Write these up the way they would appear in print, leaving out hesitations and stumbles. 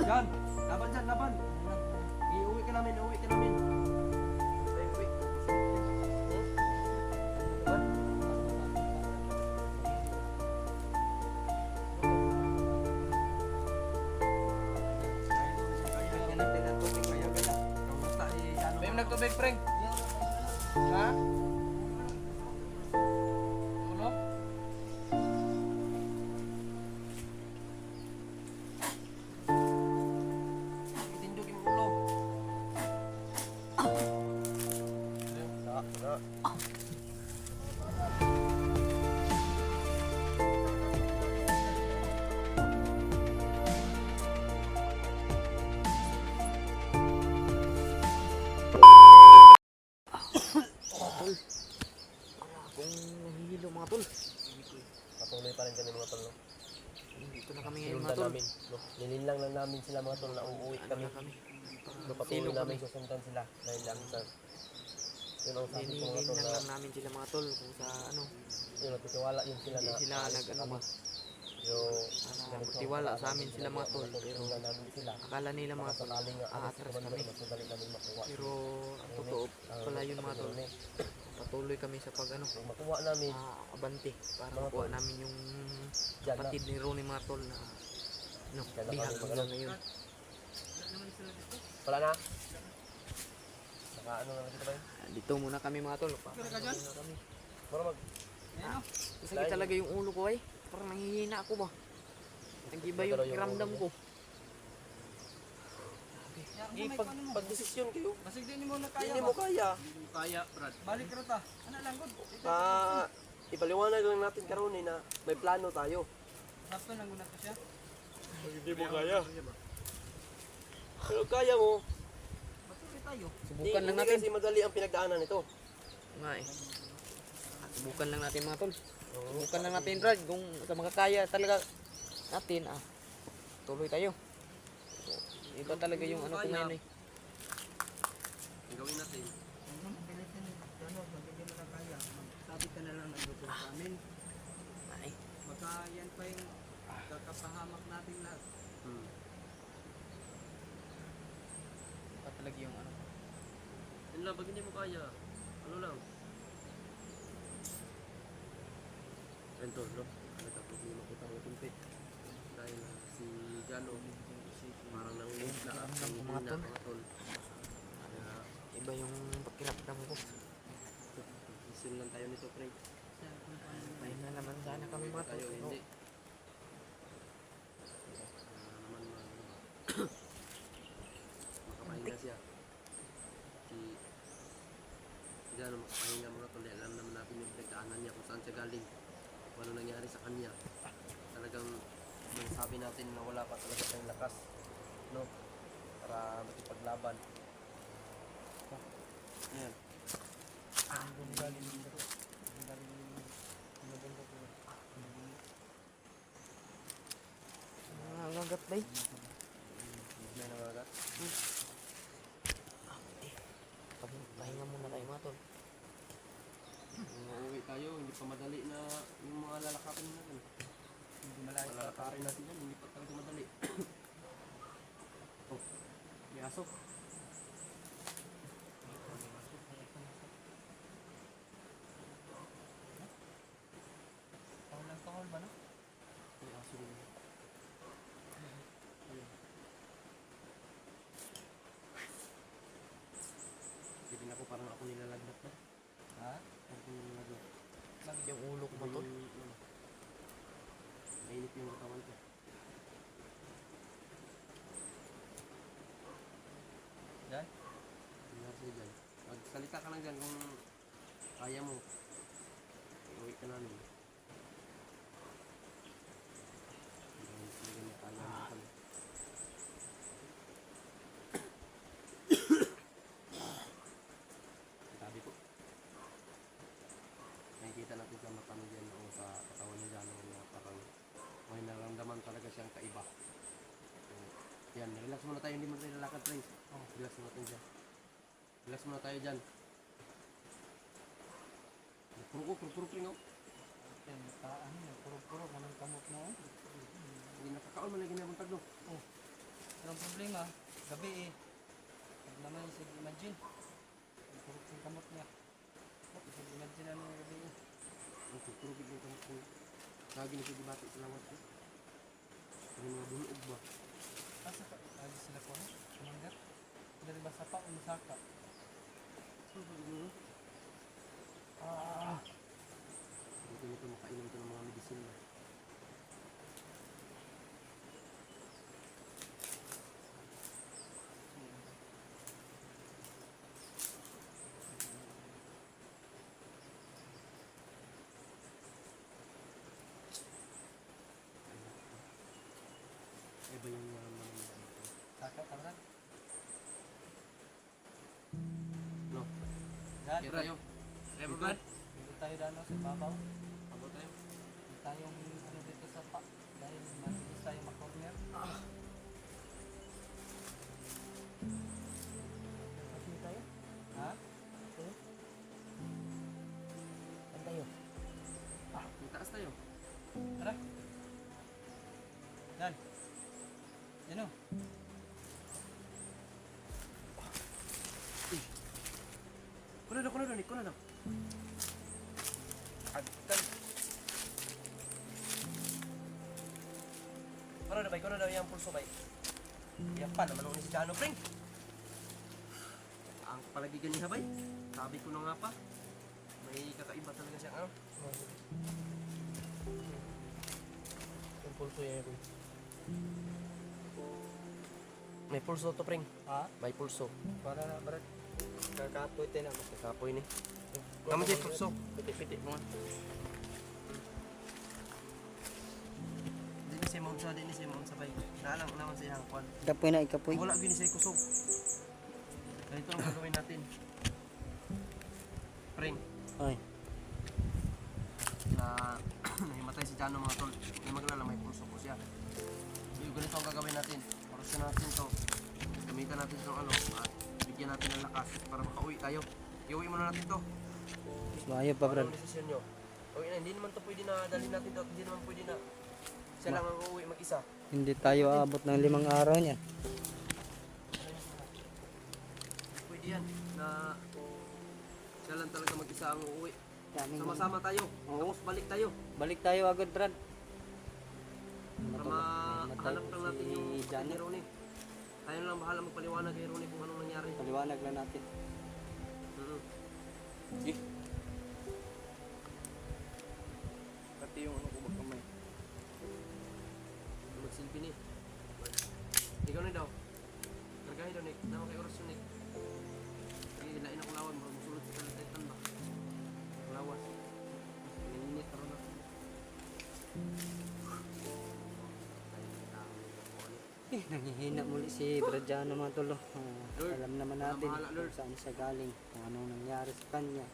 Yan, laban dyan, laban. Iuwi ka namin, uwi ka namin. Ay, uwi. Bigyan natin ang tubig kaya gala. Kamusta ano? May nagtubig, Frank? Ha? Ano? Itindog yung ulo. Kung nahihilo mga tol. Patuloy pa rin kami mga tol. No? Dito na kami ngayon mga Sinundan tol. namin. No? Nililang lang namin sila mga tol na uuwi Ano kami. na kami. No, patuloy namin susundan sila. Dahil lang sa... Yun ang sabi ko mga tol Nililang na... lang namin sila mga tol kung sa ano. Yun, matitiwala yun sila Hindi na... sila nag-ano ba. Yung... Sana magtiwala sa amin sila mga tol. Pero Susundan namin sila. akala nila mga tol Sakaling nga aatras kami. mas madali namin makuha. Pero ang totoo pala yun mga tol. Patuloy kami sa pag ano. Kung makuha namin, Abante para Mga makuha tol. namin yung dyan na. kapatid ni Ronnie mga tol na ano, Dyan na bihag kami ko mag- lang ngayon. Wala na. Naka ano na kita ba yun? Dito muna kami mga tol. Muna kami. Para mag... Sakit talaga yung ulo ko ay. Parang nanghihina ako ba. Nag-iba yung kiramdam ko. Pag-desisyon kayo, Masig din mo na kaya. hindi mo kaya. Kaya, Brad. Balik ra ta. Ano lang gud? Ipaliwanag lang natin karon na may plano tayo. Sakto lang guna to siya. Hindi mo kaya. Pero kaya mo. Patuloy tayo. Subukan lang Hindi natin. kasi madali ang pinagdaanan nito. Nga eh. Subukan lang natin mga tol. Subukan lang natin Brad. Kung sa makakaya talaga natin tuloy tayo. Iba talaga yung ano ko ngayon eh. Ang gawin natin. Ano, hindi mo na kaya. Sabi ka na lang ng grupo sa amin. Ay, Baka yan pa yung kakapahamak natin lahat. iba talaga yung ano. Yun lang, pag hindi mo kaya, ano lang. Ito, no? Nagkapag hindi makita ko kumpi. Dahil si Jano, parang nangulit na ang mga tol. mga tol. Kaya, Iba yung pakiramdam ko. isin lang tayo nito, pre. Pahinga naman sana kami mga tol. Tayo, Pero hindi. Naman, makapahinga siya. Si Jano, makapahinga mga tol. Alam naman natin yung pinagdaanan niya kung saan siya galing. Kung ano nangyari sa kanya. Talagang sabi natin na wala pa talaga tayong lakas, no? Para makipaglaban. Yan. ang gagat ba eh? May nangagat. Pahinga muna tayo mga tol. Uuwi tayo, hindi pa madali na yung mga lalakarin natin. Hindi malayo. Lalakarin natin yan, hindi pa talaga madali. Oh, may aso. Tahol ba no? May aso din. Ayun. Hindi din ako, parang ako nilalagnat na. Ha? Parang nilalagnat. Sakit yung ulo ko mga tol. Mainit yung katawan ko. Yan. Tingnan dyan. Magsalita ka lang dyan kung kaya mo. Iuwi ka namin. Hindi ka na kaya mo. Yan, relax muna tayo, hindi mo tayo lalakad, friend. Relax muna tayo dyan. Relax muna tayo dyan. Puro, friend, oh. Yan, ano yan, puro-puro, manang kamot mo. Hindi nakakaon man na ginabuntag, no? Anong problema? Gabi eh. Pag naman si Imagine. Puro yung kamot niya. Si Imagine ano yung gabi eh. Puro bigyan ka mo. Lagi na siya dibati sa lawat, eh. Ano mga bunuog ba? Asa ka? Lagi sila ko no? Commander? Dari ba sapa o masaka? Dito nito makainom ito ng mga medicine na. Ay ba yung mga Saka kamran? no? Yan. Kaya tayo. Kaya ba, Brad? Dito tayo dano sa babaw. Abo tayo. Dito tayong ano dito sa pa. Dahil matilis tayo makorner. Pati tayo? Ha? Saan tayo? Yung taas tayo. Tara. Yan. Yan o. Kuno na. Agtan. Kuno na yung pulso bay. Yan pa naman ang si Jano, friend. Ang palagigan niya bay. Sabi ko na nga pa. May kakaiba talaga siya, ano? Yung pulso yan. May pulso to, friend. Ha? May pulso. Para na, Brad. Kakapoy tayo na. Kapoy ni. Kamu dyan pulso. Piti-piti mo nga. Di ni si Mount sabay. Naalang naman sa iyang kwan. Ikapoy na, ikapoy. Wala gini sa kusog. Ganito ang gagawin natin. Friend, Ay. na nahimatay si Jano mga tol. May maglala, may pulso po siya. So, ganito ang gagawin natin. Orasyon natin to. Gamitan natin itong ano, at bigyan natin ng lakas para makauwi tayo. Iuwi muna natin to. Mayo pa, Brad. Anong desisyon nyo? Uwi na, hindi naman to pwede na dalhin natin to. Hindi naman pwede na siya lang ang uuwi mag-isa. Hindi tayo aabot ng 5 araw niyan. Pwede yan na siya lang talaga mag-isa ang uuwi. Sama-sama tayo. Tapos balik tayo. Balik tayo agad, Brad. Para mahanap lang natin yung kay Ronnie. Tayo lang bahala magpaliwanag kay Ronnie kung anong nangyari. Paliwanag lang natin. Sige. Pati yung ano ko ba kamay. Magsilbi ni. Ikaw na daw. Kargahin daw, Nick. Naman kay oras yun, Nick. Sige, lain akong lawan. Musulod sa talatitan ba? Lawas. Naninit na rin ako. Nanghihina muli si Brad Jano mga tolo. Lord, Alam naman natin bahala, Lord. kung saan siya galing, kung anong nangyari sa kanya.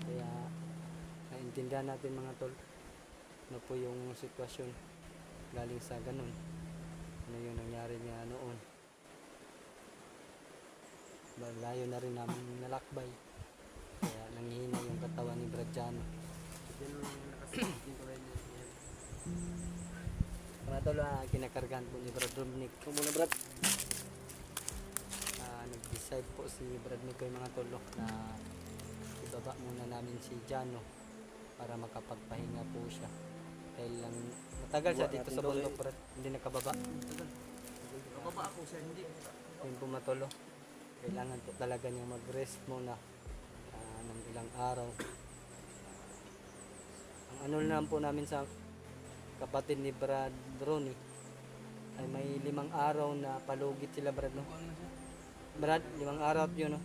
Kaya naintindihan natin mga tol ano po yung sitwasyon galing sa ganun. Ano yung nangyari niya noon. Layo na rin namin nalakbay. Kaya nanghihina yung katawan ni Brad Jano. Yan ang nakasikin ko rin yan. Mga tol, kinakargahan po ni Brad Romnick. Kung muna Brad, nag-decide po si Brad Nico yung mga tolo na ibaba muna namin si Jano para makapagpahinga po siya. Dahil lang matagal siya dito sa bundok, Brad. Hindi nakababa. Kababa ako siya, hindi. Yun po mga tolo. Kailangan po talaga niya mag-rest muna ng ilang araw. Ang ano lang po namin sa kapatid ni Brad Ronnie ay may 5 araw na palugit sila, Brad, no? Brad, 5 araw yun, no?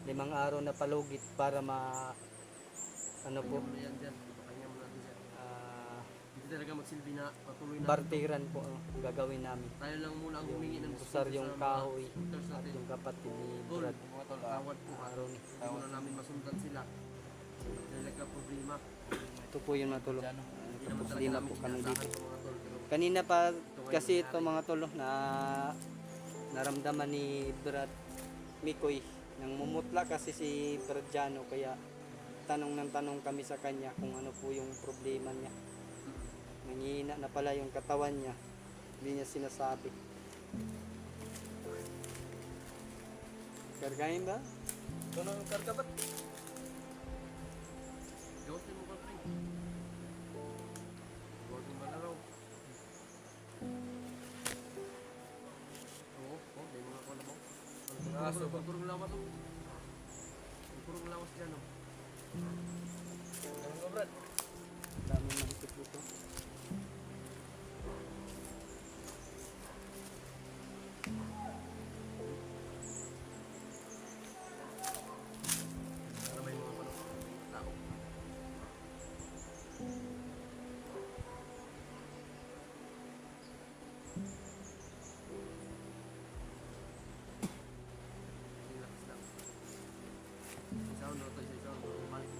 5 araw na palugit para ano po, Ano yan dyan? Ipapahinga mo natin siya. Hindi talaga magsilbi na patuloy na. bartiran po ang gagawin namin. Tayo lang muna ang humingi ng Usar yung kahoy supporters at natin. yung kapatid ni Tol, Brad mga tol, tawad po ha. Ronnie. Hindi muna namin masundan sila. Hindi talaga problema. Ito po yun, mga tolo. Hindi naman Tapos talaga di na namin po kami inaasahan dito. po, mga tol. Pero Kanina pa kasi ito mga tolo na naramdaman ni Brad Mikoy. Nang mumutla kasi si Brad Jano, kaya tanong ng tanong kami sa kanya kung ano po yung problema niya. Nanghihina na pala yung katawan niya. Hindi niya sinasabi. Kargahin ba? Ito na ang karga ba't? Gawasin mo ka pre. Gawasin ba na raw? Oo, may mga kola mo. Aso ba? Purong lawas mo. Purong lawas dyan oh. Ano ba Brad? Dami mahigpit dito. Ano may mga kola mo? Tao. Relax lang. Isaw no, tayo sa isaw. Bumalik.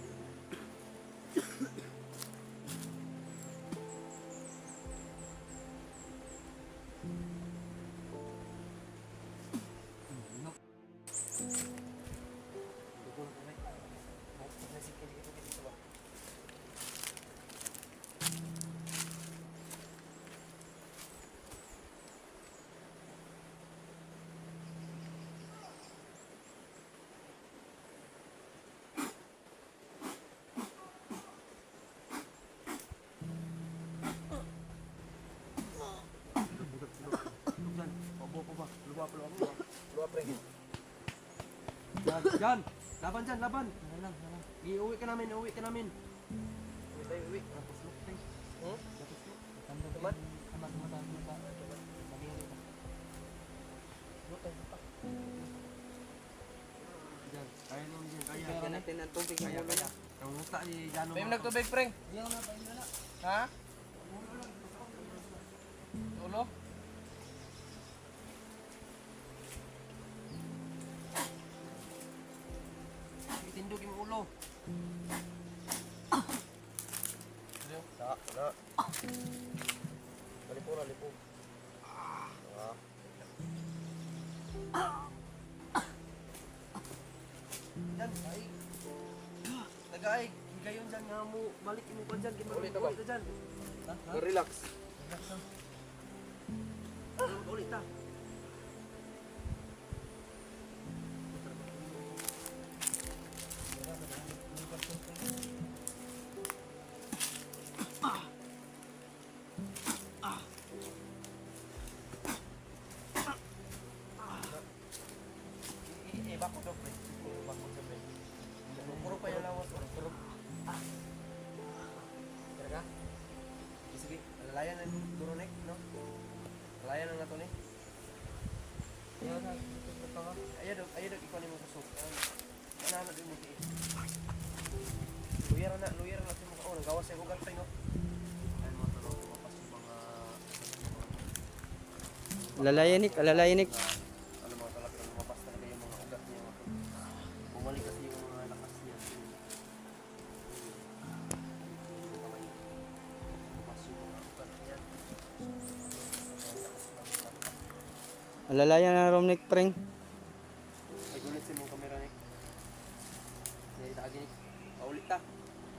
Jan, laban Jan, laban. Iuwi ka namin, uwi ka namin. Uwi tayo, uwi. Napuslok tayo. Napuslok. Tamat? Jan, kaya naman Jan, kaya. Kaya natin ang tubig yung Kaya, ulo kaya. niya. Ang uta ni Jano. Pwede nagtubig, preng. Ha? Ulo? Itindog yung ulo. Sa, na. Lipura, lipog. Jan, ay. Tagay, higayon dyan nga mo. Balik mo ka dyan. Ulit ka dyan. Relax. Ulit ta. Bako daw pre. Bako sa pre. Puro pa yung lawas. Puro. Talaga? Sige, alalayan na yung duronek, no? Alalayan na nato ni. Ayaw na. Ayaw na ikaw ni mo kusog. Ano din mo tiis. Luyar na sa mga oh, nagawas yung ugat tayo. Ayun mga tanong, mapas yung mga Alalayanik. ano mga talagang lumabas talaga yung mga ugat niya. Bumalik kasi yung mga lakas niya. Lumabas yung mga ugat niya. Alalayan na Romnick, preng. Ay gulit si mong kamera ni. Hindi ta gini. Paulit ta.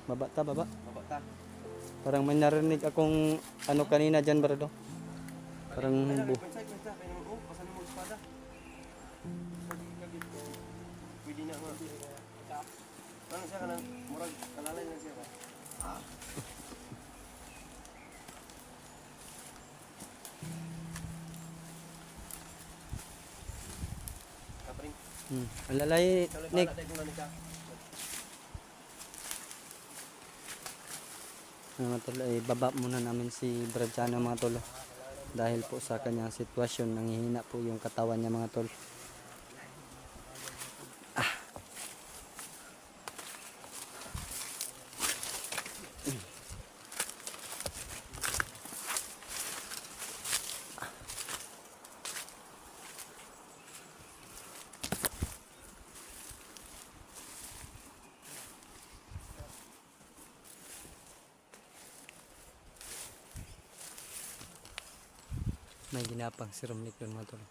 Baba ta. Baba ta. Parang may narinig akong ano kanina dyan, Brado. Parang bu. Oh, pasan mo espada. Pwede na nga. Ano siya kanang murag kalalay na siya ba? Kapring. Alalayanik. Mga tol, baba muna namin si Brad Jano, mga tol. Dahil po sa kanyang sitwasyon, nanghihina po yung katawan niya, mga tol. May ginapang si Romnick yun, mga tol.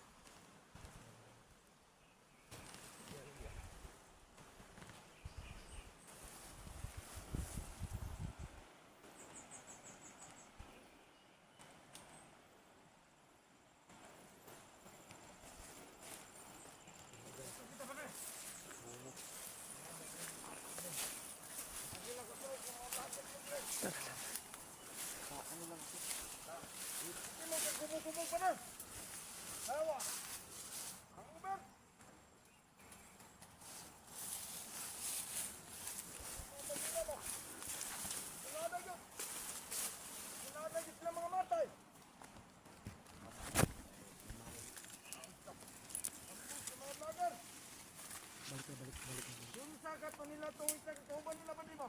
Yung sakat pa nila to, kauban nila ba di ba?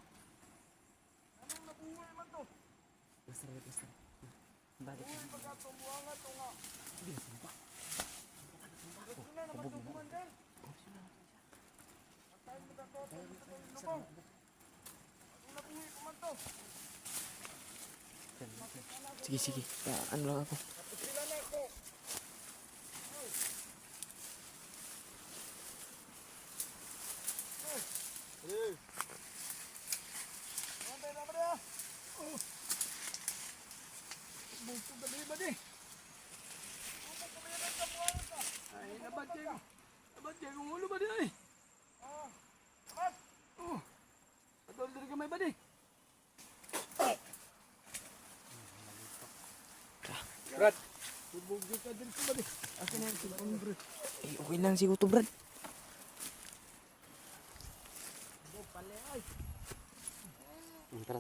Anong nabuhay man to? Buhay pa ka to, buhangat to nga. Gusto na naman to kumandan. Patayin mo ka to, gusto ko yung lubong. Anong nabuhay pa man to? Sige, sige. Ano lang ako. Tapos sila na ako. Hey! Antay na ba niya? Bungtong gabi ba di? Bungtong gabi na sa buwangan ka. Ay, nabadya yung ulo ba di ay? Abad! Atol diri ka may ba di? Brad! Bubugyo ka diri ka ba di? Akin na yung silpon, bro. Eh, okay lang siguro to, Brad. Tara.